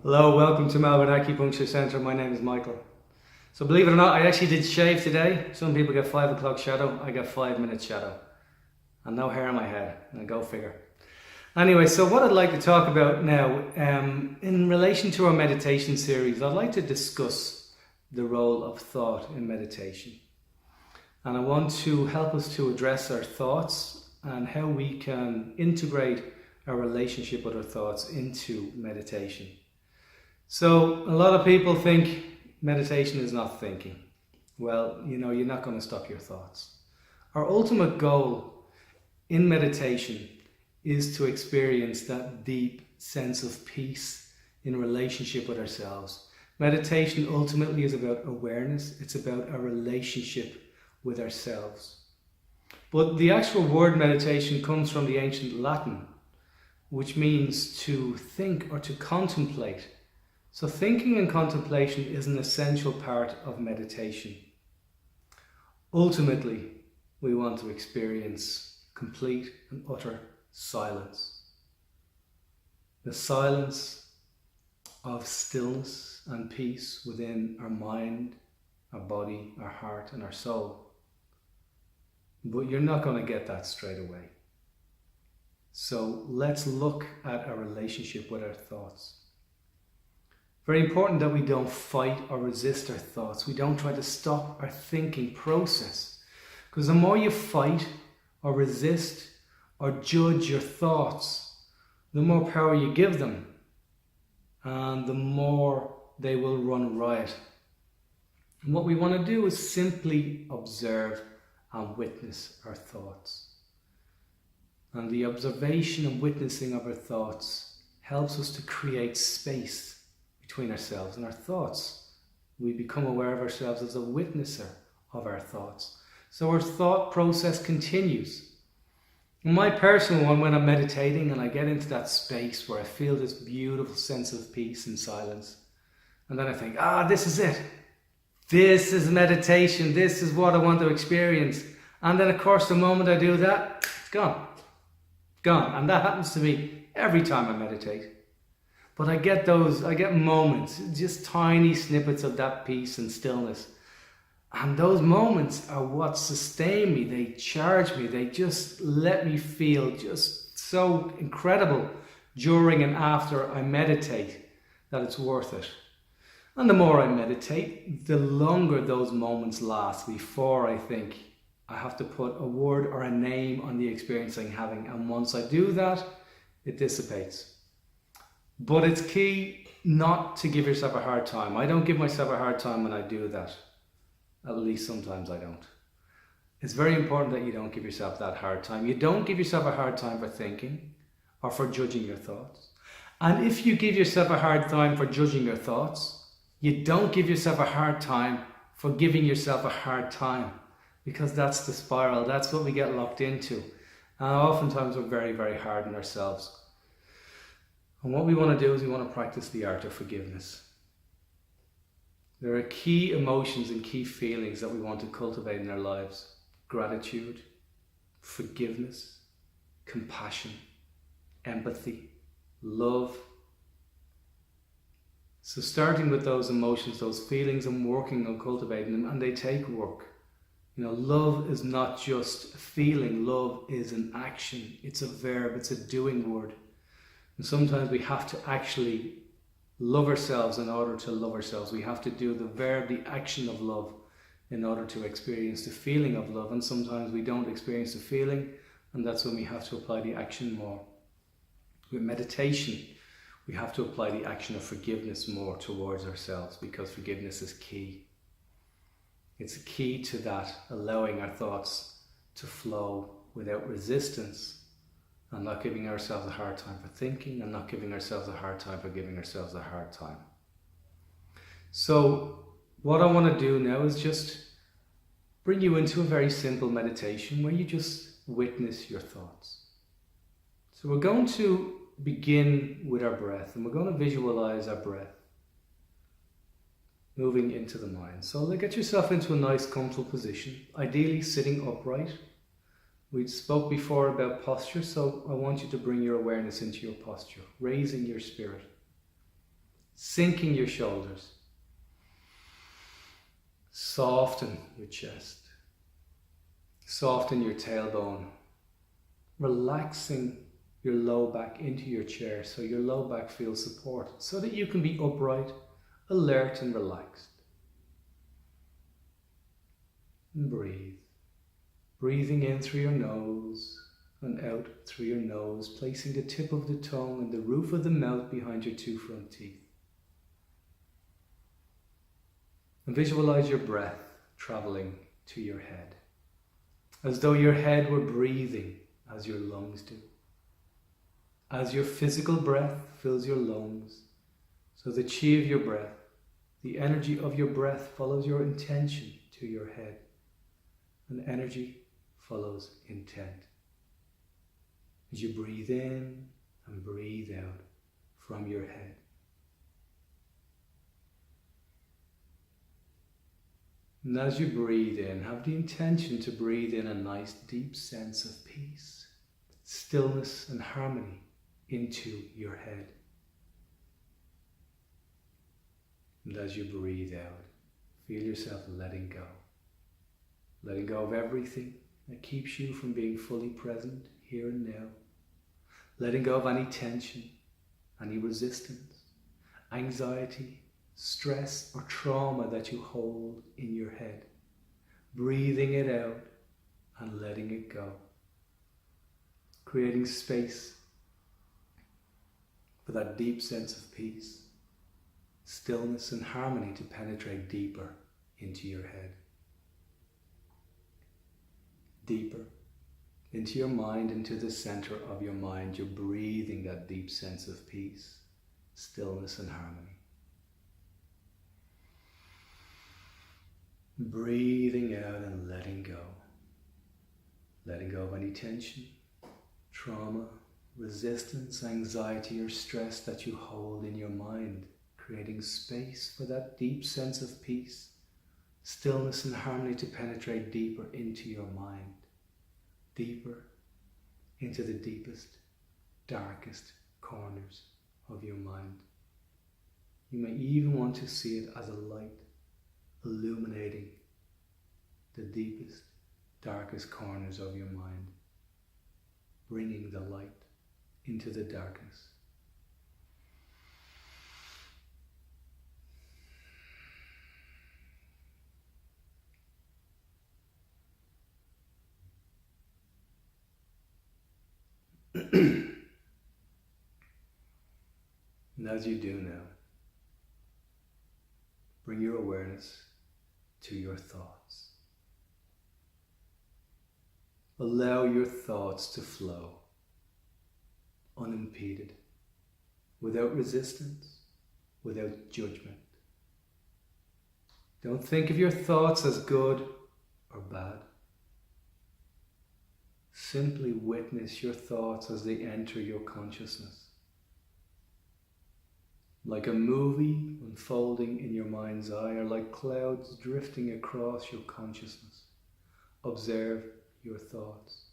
Hello, welcome to Melbourne Acupuncture Centre. My name is Michael. So believe it or not, I actually did shave today. Some people get 5 o'clock shadow, I get 5 minutes shadow. And no hair on my head, and go figure. Anyway, so what I'd like to talk about now, in relation to our meditation series, I'd like to discuss the role of thought in meditation. And I want to help us to address our thoughts and how we can integrate our relationship with our thoughts into meditation. So a lot of people think meditation is not thinking. Well, you're not going to stop your thoughts. Our ultimate goal in meditation is to experience that deep sense of peace in relationship with ourselves. Meditation ultimately is about awareness. It's about a relationship with ourselves. But the actual word meditation comes from the ancient Latin, which means to think or to contemplate. So thinking and contemplation is an essential part of meditation. Ultimately, we want to experience complete and utter silence. The silence of stillness and peace within our mind, our body, our heart, and our soul. But you're not going to get that straight away. So let's look at our relationship with our thoughts. Very important that we don't fight or resist our thoughts. We don't try to stop our thinking process. Because the more you fight or resist or judge your thoughts, the more power you give them, and the more they will run riot. And what we want to do is simply observe and witness our thoughts. And the observation and witnessing of our thoughts helps us to create space between ourselves and our thoughts. We become aware of ourselves as a witnesser of our thoughts. So our thought process continues. In my personal one, when I'm meditating and I get into that space where I feel this beautiful sense of peace and silence, and then I think, this is it. This is meditation. This is what I want to experience. And then, of course, the moment I do that, it's gone. Gone. And that happens to me every time I meditate. But I get moments, just tiny snippets of that peace and stillness. And those moments are what sustain me. They charge me. They just let me feel just so incredible during and after I meditate that it's worth it. And the more I meditate, the longer those moments last before I think I have to put a word or a name on the experience I'm having. And once I do that, it dissipates. But it's key not to give yourself a hard time. I don't give myself a hard time when I do that. At least sometimes I don't. It's very important that you don't give yourself that hard time. You don't give yourself a hard time for thinking or for judging your thoughts. And if you give yourself a hard time for judging your thoughts, you don't give yourself a hard time for giving yourself a hard time. Because that's the spiral. That's what we get locked into. And oftentimes we're very, very hard on ourselves. And what we want to do is we want to practice the art of forgiveness. There are key emotions and key feelings that we want to cultivate in our lives. Gratitude, forgiveness, compassion, empathy, love. So starting with those emotions, those feelings, and working on cultivating them, and they take work. Love is not just a feeling. Love is an action. It's a verb. It's a doing word. And sometimes we have to actually love ourselves in order to love ourselves. We have to do the verb, the action of love, in order to experience the feeling of love. And sometimes we don't experience the feeling, and that's when we have to apply the action more. With meditation, we have to apply the action of forgiveness more towards ourselves, because forgiveness is key. It's key to that, allowing our thoughts to flow without resistance, and not giving ourselves a hard time for thinking, and not giving ourselves a hard time for giving ourselves a hard time. So what I want to do now is just bring you into a very simple meditation where you just witness your thoughts. So we're going to begin with our breath, and we're going to visualize our breath moving into the mind. So get yourself into a nice comfortable position, ideally sitting upright. We spoke before about posture, so I want you to bring your awareness into your posture, raising your spirit. sinking your shoulders. Soften your chest. Soften your tailbone. Relaxing your low back into your chair so your low back feels supported, so that you can be upright, alert and relaxed. And breathe. Breathing in through your nose and out through your nose, placing the tip of the tongue and the roof of the mouth behind your two front teeth. And visualize your breath traveling to your head, as though your head were breathing as your lungs do. As your physical breath fills your lungs, so the chi of your breath, the energy of your breath follows your intention to your head, and energy follows intent. As you breathe in and breathe out from your head. And as you breathe in, have the intention to breathe in a nice deep sense of peace, stillness and harmony into your head. And as you breathe out, feel yourself letting go. Letting go of everything that keeps you from being fully present here and now. Letting go of any tension, any resistance, anxiety, stress or trauma that you hold in your head. Breathing it out and letting it go. Creating space for that deep sense of peace, stillness and harmony to penetrate deeper into your head. Deeper into your mind, into the center of your mind. You're breathing that deep sense of peace, stillness and harmony. Breathing out and letting go. Letting go of any tension, trauma, resistance, anxiety or stress that you hold in your mind. Creating space for that deep sense of peace, stillness and harmony to penetrate deeper into your mind. Deeper into the deepest, darkest corners of your mind. You may even want to see it as a light illuminating the deepest, darkest corners of your mind, bringing the light into the darkness. And as you do now, bring your awareness to your thoughts. Allow your thoughts to flow unimpeded, without resistance, without judgment. Don't think of your thoughts as good or bad. Simply witness your thoughts as they enter your consciousness. Like a movie unfolding in your mind's eye, or like clouds drifting across your consciousness. Observe your thoughts.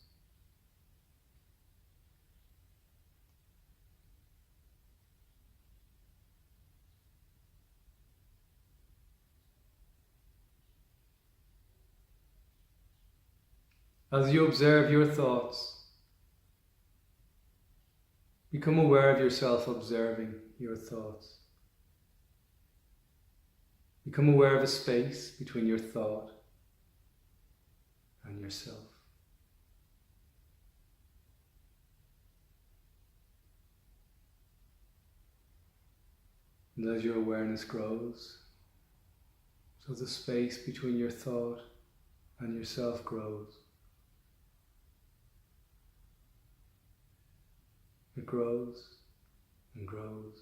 As you observe your thoughts, become aware of yourself observing your thoughts. Become aware of a space between your thought and yourself. And as your awareness grows, so the space between your thought and yourself grows. It grows and grows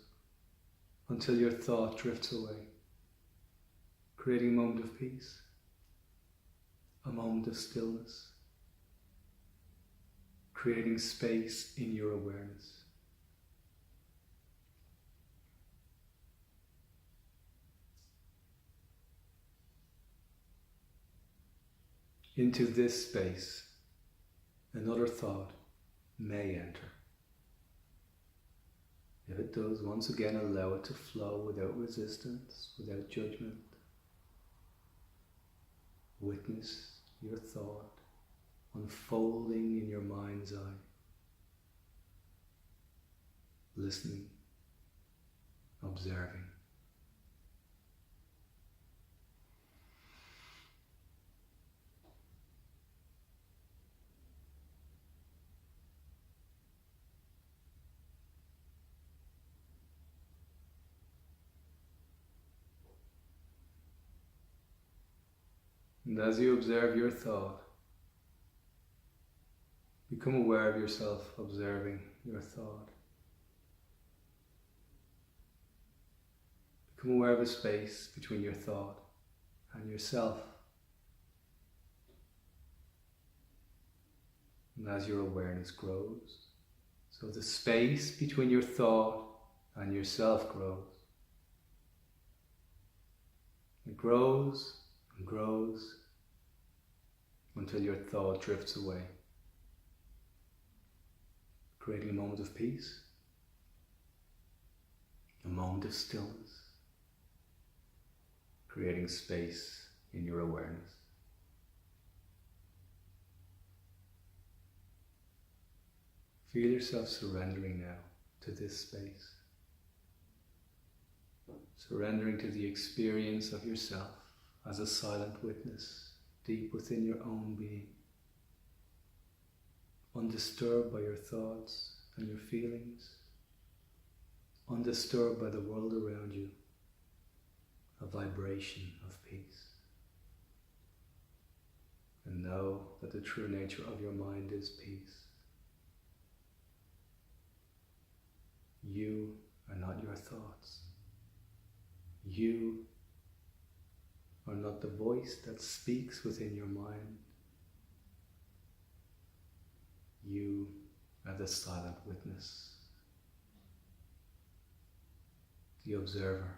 until your thought drifts away, creating a moment of peace, a moment of stillness, creating space in your awareness. Into this space, another thought may enter. If it does, once again allow it to flow without resistance, without judgment. Witness your thought unfolding in your mind's eye. Listening, observing. And as you observe your thought, become aware of yourself observing your thought. Become aware of a space between your thought and yourself. And as your awareness grows, so the space between your thought and yourself grows. It grows and grows until your thought drifts away, creating a moment of peace, a moment of stillness, creating space in your awareness. Feel yourself surrendering now to this space, surrendering to the experience of yourself as a silent witness deep within your own being, undisturbed by your thoughts and your feelings, undisturbed by the world around you, a vibration of peace. And know that the true nature of your mind is peace. You are not your thoughts. You are not the voice that speaks within your mind. You are the silent witness, the observer,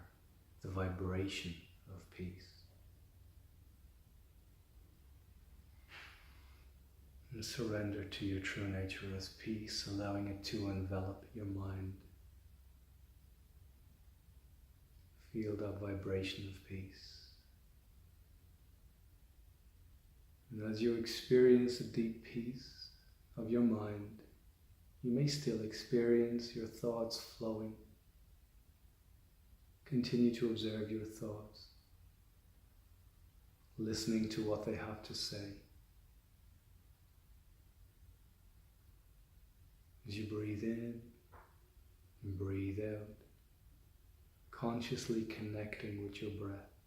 the vibration of peace. And surrender to your true nature as peace, allowing it to envelop your mind. Feel that vibration of peace. And as you experience the deep peace of your mind, you may still experience your thoughts flowing. Continue to observe your thoughts, listening to what they have to say. As you breathe in and breathe out, consciously connecting with your breath.